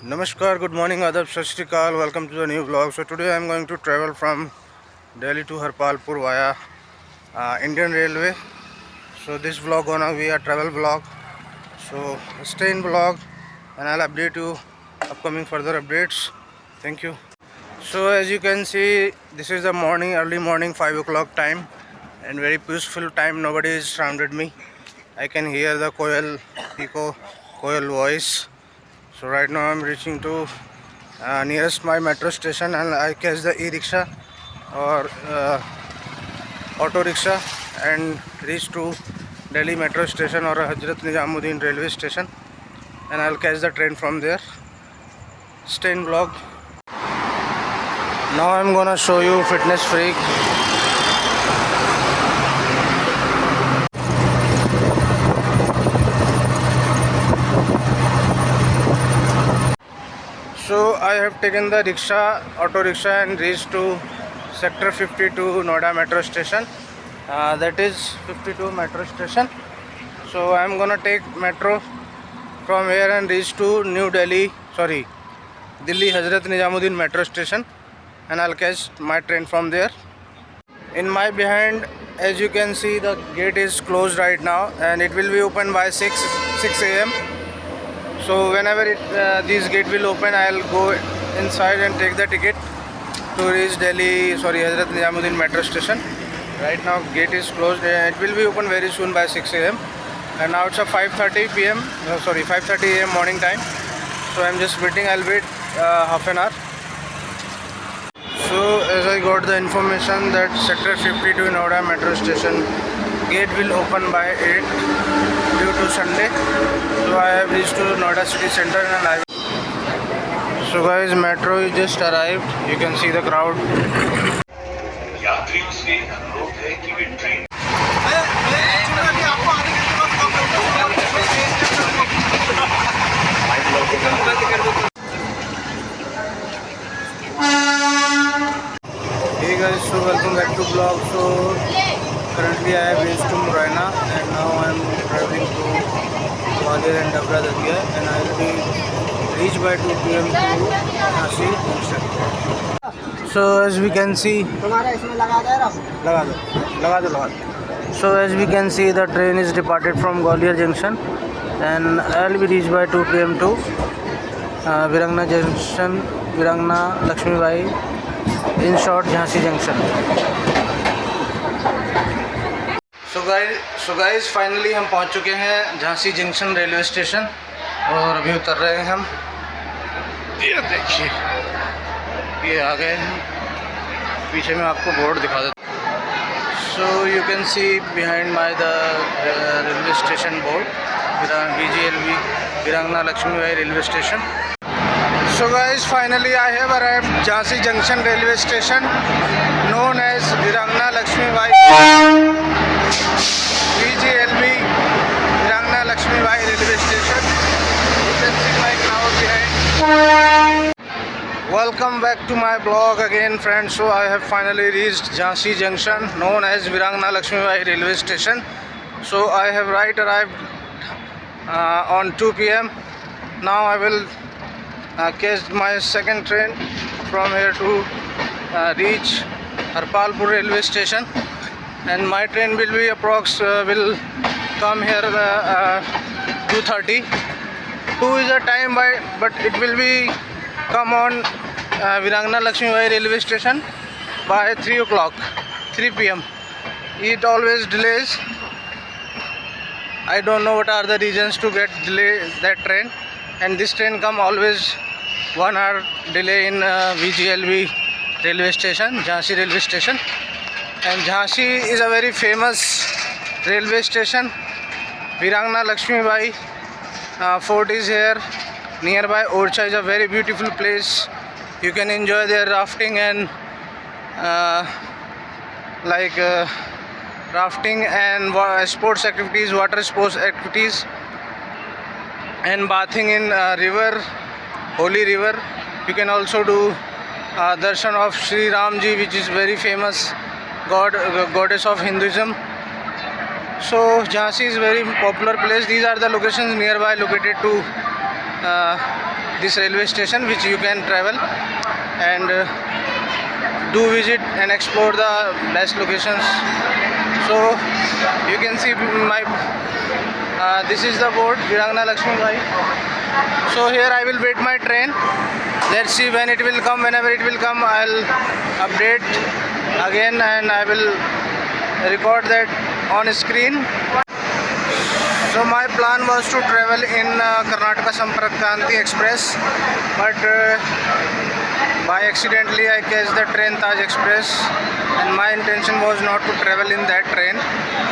Namaskar, good morning, Adab, Sat Shri Akal, welcome to the new vlog. So today I am going to travel from Delhi to Harpalpur via Indian Railway. So this vlog gonna be a travel vlog. So stay in vlog and I'll update you upcoming further updates. Thank you. So as you can see, this is the morning, early morning 5 o'clock time and very peaceful time. Nobody is surrounded me. I can hear the coil voice. So right now I'm reaching to nearest my metro station and I catch the e-rickshaw or auto rickshaw and reach to Delhi metro station or Hazrat Nizamuddin railway station, and I'll catch the train from there. Stay in vlog. Now I'm gonna show you Fitness Freak. So I have taken the auto rickshaw and reached to sector 52 Noida metro station. That is 52 metro station. So I'm gonna take metro from here and reach to Delhi Hazrat Nizamuddin metro station, and I'll catch my train from there. In my behind, as you can see, the gate is closed right now and it will be open by 6 a.m. So whenever this gate will open, I'll go inside and take the ticket to reach Hazrat Nizamuddin metro station. Right now gate is closed and it will be open very soon by 6 a.m. and now it's a 5:30 a.m. morning time. So I'm just waiting. I'll wait half an hour. So as I got the information that sector 52 Noida metro station gate will open by 8 due to Sunday. So I have reached to Noida city center and so guys, metro is just arrived. You can see the crowd. यात्रियों से अनुरोध है कि वे train Hey guys, so welcome back to vlog. So currently I have reached to Muraina and now I am traveling to Gwalior and Dabra Datia, and I will be reached by 2 p.m. to Jhansi junction. So as we can see, So as we can see, the train is departed from Gwalior junction and I will be reached by 2 p.m. to Virangna junction, Virangna Lakshmi Bai, in short Jhansi junction. So guys, finally हम पहुंच चुके हैं Jhansi junction railway station और अभी उतर रहे हैं हम. ये देखिए, ये आ गए हैं. पीछे में आपको बोर्ड दिखा देता हूँ. So you can see behind my the railway station board, VGLB Virangna Lakshmi Bai railway station. So guys, finally I have arrived Jhansi Junction railway station known as Virangna Lakshmi Bai VGLB Virangna Lakshmi Bai railway station. You can see my crowd behind. Welcome back to my blog again, friends. So I have finally reached Jhansi Junction known as Virangna Lakshmi Bai railway station. So I have arrived on 2 p.m. Now I will catch my second train from here to reach Harpalpur railway station, and my train will be will come here 2:30. 2 is the time but it will be come on Virangna Lakshmi Bai railway station by 3 p.m. It always delays. I don't know what are the reasons to get delay that train, and this train come always 1 hour delay in VGLB railway station, Jhansi railway station. And Jhansi is a very famous railway station. Virangna Lakshmi Bai fort is here. Nearby Orcha is a very beautiful place. You can enjoy their rafting and rafting and sports activities, water sports activities, and bathing in river, holy river. You can also do darshan of Sri Ramji, which is very famous goddess of Hinduism. So Jhansi is very popular place. These are the locations nearby located to this railway station which you can travel and do visit and explore the best locations. So you can see my this is the board Virangna Lakshmi Bai. So here I will wait my train. Let's see when it will come. Whenever it will come, I'll update again and I will record that on screen. So my plan was to travel in Karnataka Sampark Kranti Express, but by accidentally I catch the train Taj Express, and my intention was not to travel in that train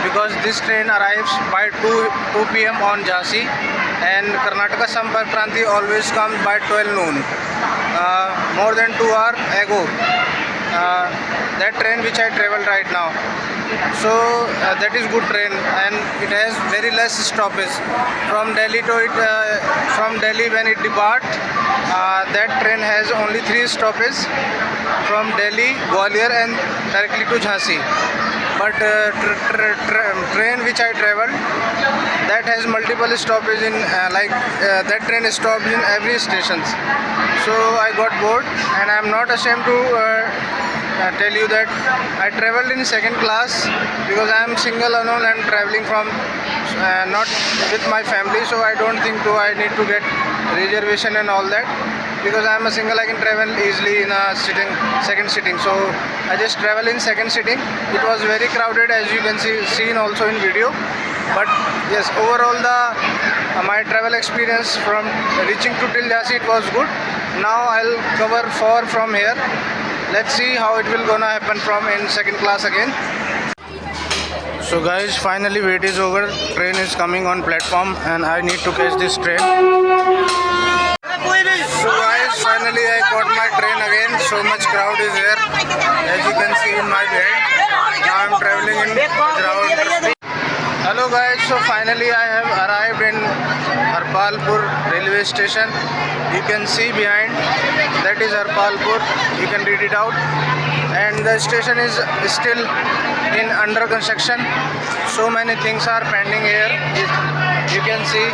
because this train arrives by 2 p.m. on Jhansi, and Karnataka Sampark Kranti always comes by 12 noon, more than 2 hours ago. That train which I travel right now. So that is good train, and it has very less stoppage from Delhi to it. From Delhi when it depart, that train has only 3 stoppages from Delhi, Gwalior, and directly to Jhansi. But train which I travel, that has multiple stoppages in that train stops in every stations. So I got bored, and I am not ashamed to tell you that I traveled in second class because I am single alone and traveling from not with my family, so I don't think I need to get reservation and all that, because I am a single. I can travel easily in a second sitting. So I just travel in second sitting. It was very crowded, as you can see also in video. But yes, overall my travel experience from reaching to till Jhansi, it was good. Now I'll cover 4 from here. Let's see how it will gonna happen from in second class again. So guys, finally wait is over. Train is coming on platform and I need to catch this train. So guys, finally I caught my train again. So much crowd is here, as you can see in my bed. Now I'm traveling in around. Hello guys, so finally I have arrived in Harpalpur railway station. You can see behind, that is Harpalpur. You can read it out. And the station is still in under construction. So many things are pending here. You can see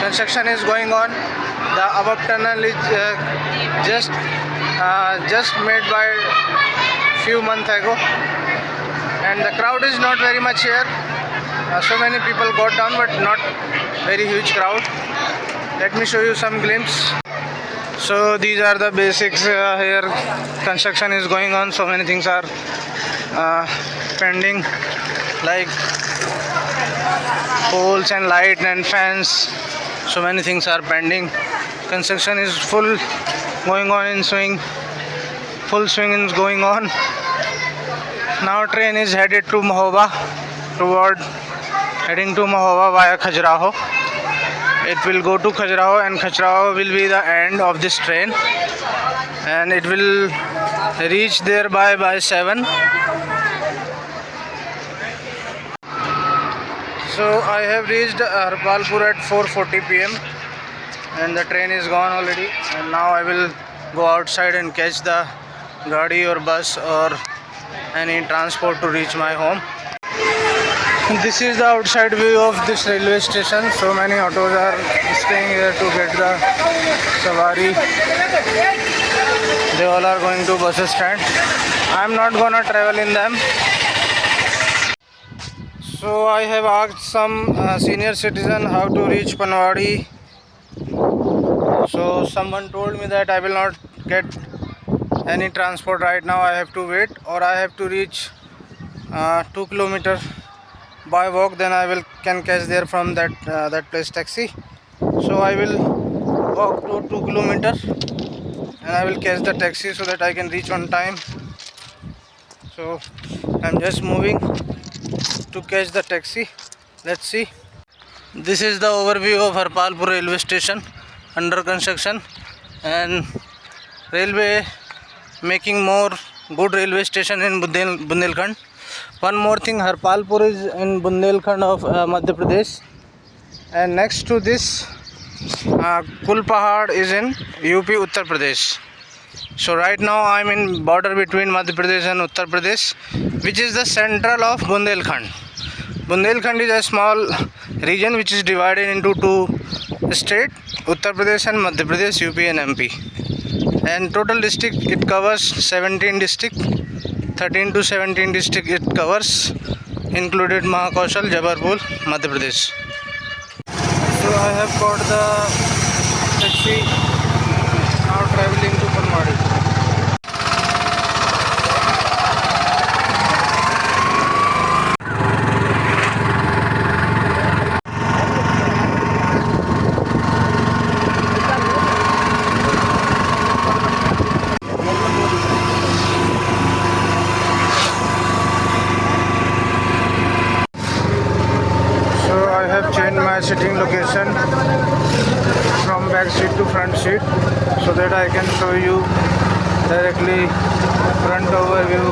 construction is going on. The above tunnel is just made by few months ago, and the crowd is not very much here. So many people got down, but not very huge crowd. Let me show you some glimpse. So these are the basics here. Construction is going on. So many things are pending, like poles and light and fans. So many things are pending. Construction is full going on in swing. Full swing is going on. Now train is headed to Mahoba, heading to Mahoba via Khajuraho. It will go to Khajuraho, and Khajuraho will be the end of this train, and it will reach there by 7. So I have reached Harpalpur at 4:40 p.m. and the train is gone already, and now I will go outside and catch the gadi or bus or any transport to reach my home. This is the outside view of this railway station. So many autos are staying here to get the savari. They all are going to bus stand. I am not gonna travel in them. So I have asked some senior citizen how to reach Panwadi. So someone told me that I will not get any transport right now. I have to wait, or I have to reach 2 kilometers by walk, then I can catch there from that place taxi. So I will walk to 2 kilometers and I will catch the taxi so that I can reach on time. So I'm just moving to catch the taxi. Let's see. This is the overview of Harpalpur railway station, under construction, and railway making more good railway station in Bundelkhand. One more thing, Harpalpur is in Bundelkhand of Madhya Pradesh, and next to this Kulpahad is in UP Uttar Pradesh. So right now I am in border between Madhya Pradesh and Uttar Pradesh, which is the central of Bundelkhand. Bundelkhand is a small region which is divided into two state Uttar Pradesh and Madhya Pradesh, UP and MP. And total district it covers 17 district, 13 to 17 district it covers, included Mahakaushal, Jabalpur, Madhya Pradesh. So I have got the taxi, now traveling to Panwadi. So I have changed my sitting location from back seat to front seat so that I can show you directly front overview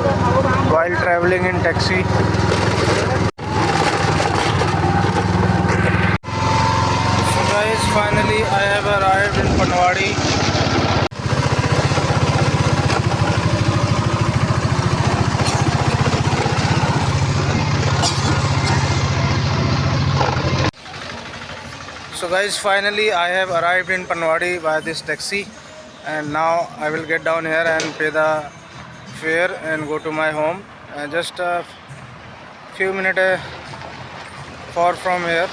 while traveling in taxi. So guys, finally I have arrived in Panwadi. So guys, finally I have arrived in Panwadi by this taxi, and now I will get down here and pay the fare and go to my home. Just a few minutes far from here.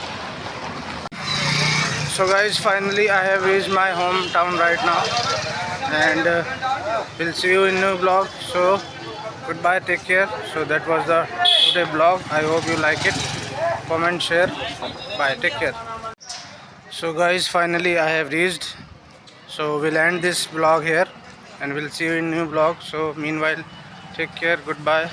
So guys, finally I have reached my hometown right now, and we'll see you in new vlog. So goodbye, take care. So that was the today vlog. I hope you like it. Comment, share. Bye, take care. So guys, finally I have reached. So we'll end this vlog here and we'll see you in new vlog. So meanwhile, take care, goodbye.